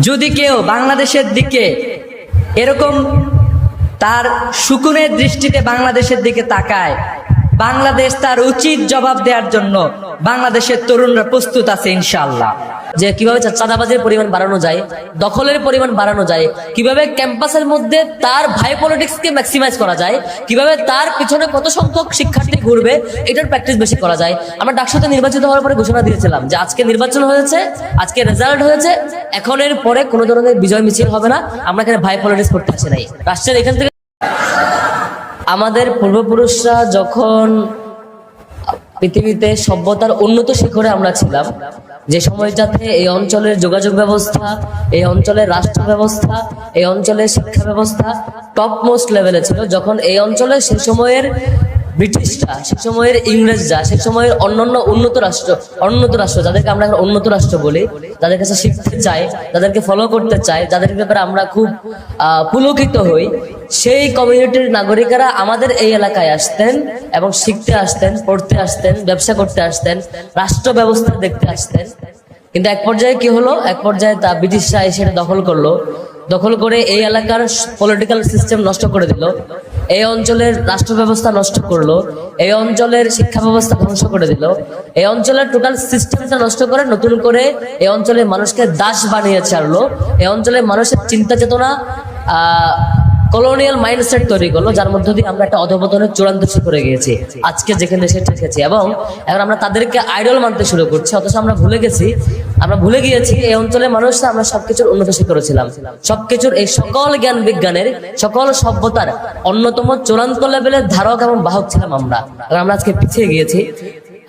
যদি কেউ বাংলাদেশের দিকে এরকম তার শুকুনের দৃষ্টিতে বাংলাদেশের দিকে তাকায়, বাংলাদেশ তার উচিত জবাব দেওয়ার জন্য বাংলাদেশের তরুণরা প্রস্তুত আছে ইনশাআল্লাহ। যে কিভাবে চাঁদাবাজির পরিমাণ বাড়ানো যায়, দখলের পরিমাণ বাড়ানো যায়, কিভাবে ক্যাম্পাসের মধ্যে তার ভাই পলিটিক্সকে ম্যাক্সিমাইজ করা যায়, কিভাবে তার পিছনে কত সংখ্যক শিক্ষার্থী ঘুরবে এটার প্র্যাকটিস বেশি করা যায়। আমরা ডাকসুতে নির্বাচিত হওয়ার পরে ঘোষণা দিয়েছিলাম যে আজকে নির্বাচন হয়েছে, আজকে রেজাল্ট হয়েছে, এখন এর পরে কোনো ধরনের বিজয় মিছিল হবে না, আমরা এখানে ভাই পলিটিক্স করতে আসি নাই। রাষ্ট্রের এখান থেকে আমাদের পূর্বপুরুষরা যখন পৃথিবীতে সভ্যতার উন্নত শিখরে আমরা ছিলাম, যে সময়টাতে এই অঞ্চলের যোগাযোগ ব্যবস্থা, এই অঞ্চলের রাষ্ট্র ব্যবস্থা, এই অঞ্চলের শিক্ষা ব্যবস্থা টপ মোস্ট লেভেলে ছিল, যখন এই অঞ্চলে সে সময়ের ব্রিটিশরা, সে সময়ের ইংরেজরা, সে সময়ের অন্যান্য উন্নত রাষ্ট্র যাদেরকে আমরা এখন উন্নত রাষ্ট্র বলি, যাদের কাছে শিখতে চাই, যাদেরকে ফলো করতে চাই, যাদের ব্যাপারে আমরা খুব পুলকিত হই, সেই কমিউনিটির নাগরিকেরা আমাদের এই এলাকায় আসতেন এবং শিখতে আসতেন, পড়তে আসতেন, ব্যবসা করতে আসতেন, রাষ্ট্র ব্যবস্থা দেখতে আসতেন। কিন্তু এক পর্যায়ে কি হলো, এক পর্যায়ে তা ব্রিটিশরা এসে দখল করলো, দখল করে এই এলাকার পলিটিক্যাল সিস্টেম নষ্ট করে দিল, এই অঞ্চলের রাষ্ট্র ব্যবস্থা নষ্ট করলো, এই অঞ্চলের শিক্ষা ব্যবস্থা ধ্বংস করে দিল, এই অঞ্চলের টোটাল সিস্টেমটা নষ্ট করে নতুন করে এই অঞ্চলের মানুষকে দাস বানিয়ে ছাড়লো, এই অঞ্চলের মানুষের চিন্তা চেতনা কলোনিয়াল মাইন্ডসেট তৈরি করলো, যার মধ্য দিয়ে আমরা একটা অধপতনের চূড়ান্ত শিখরে গিয়েছি আজকে যেখানে এসে ঠেকেছি। এবং এখন আমরা তাদেরকে আইডল মানতে শুরু করছি, অথচ আমরা ভুলে গিয়েছি এই অঞ্চলের মানুষরা আমরা সবকিছুর উন্নত শিখরে ছিলাম, সবকিছুর এই সকল জ্ঞান বিজ্ঞানের, সকল সভ্যতার অন্যতম চূড়ান্ত লেভেলের ধারক এবং বাহক ছিলাম আমরা। আমরা আজকে পিছিয়ে গিয়েছি।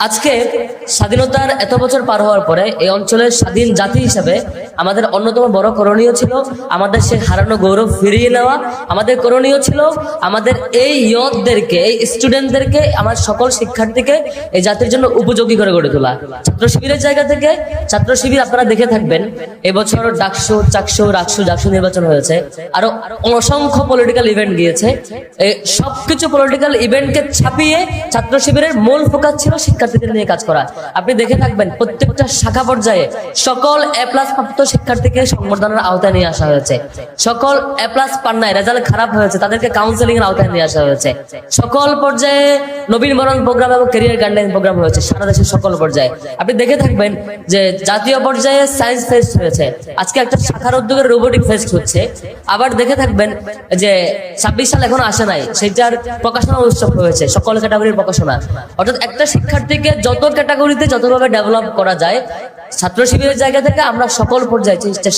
আজকে স্বাধীনতার এত বছর পার হওয়ার পরে এই অঞ্চলের স্বাধীন জাতি হিসাবে আমাদের অন্যতম বড় করণীয় ছিল আমাদের সেই হারানো গৌরব ফিরিয়ে নেওয়া। আমাদের করণীয় ছিল আমাদের এই ইয়ুথদেরকে, এই স্টুডেন্টদেরকে, আমার সকল শিক্ষার্থীকে এই জাতির জন্য উপযোগী করে গড়ে তোলা। ছাত্র শিবিরের জায়গা থেকে, ছাত্র শিবির আপনারা দেখে থাকবেন এবছর ডাকসু, চাকসু, রাকসু নির্বাচন হয়েছে, আরো অসংখ্য পলিটিক্যাল ইভেন্ট গিয়েছে। এই সবকিছু পলিটিক্যাল ইভেন্টকে ছাপিয়ে ছাত্র শিবিরের মূল ফোকাস ছিল শিক্ষার্থীদের নিয়ে কাজ করা। আপনি দেখে থাকবেন প্রত্যেকটা শাখা পর্যায়ে সকল এ প্লাস প্রাপ্ত শিক্ষার্থীকে সংবর্ধনার আওতায় নিয়ে আসা হয়েছে, সকল এ প্লাস পান নাই, রেজাল্ট খারাপ হয়েছে তাদেরকে কাউন্সেলিং এর আওতায় নিয়ে আসা হয়েছে, সকল পর্যায়ে নবীনবরণ প্রোগ্রাম এবং ক্যারিয়ার গাইডলাইন প্রোগ্রাম হয়েছে সারা দেশের সকল পর্যায়ে। আপনি দেখে থাকবেন যে জাতীয় পর্যায়ে সায়েন্স ফেস্ট হয়েছে, আজকে একটা শাখার উদ্যোগের রোবোটিক ফেস্ট হচ্ছে। আবার দেখে থাকবেন যে 26 সাল এখনো আসে নাই, সেটার প্রকাশনা উৎসব হয়েছে, সকল ক্যাটাগরির প্রকাশনা। অর্থাৎ একটা শিক্ষার্থীকে যত ক্যাটাগরিতে যতভাবে ডেভেলপ করা যায়, ছাত্র শিবিরের জায়গা থেকে আমরা সকল পর্যায়ে চেষ্টা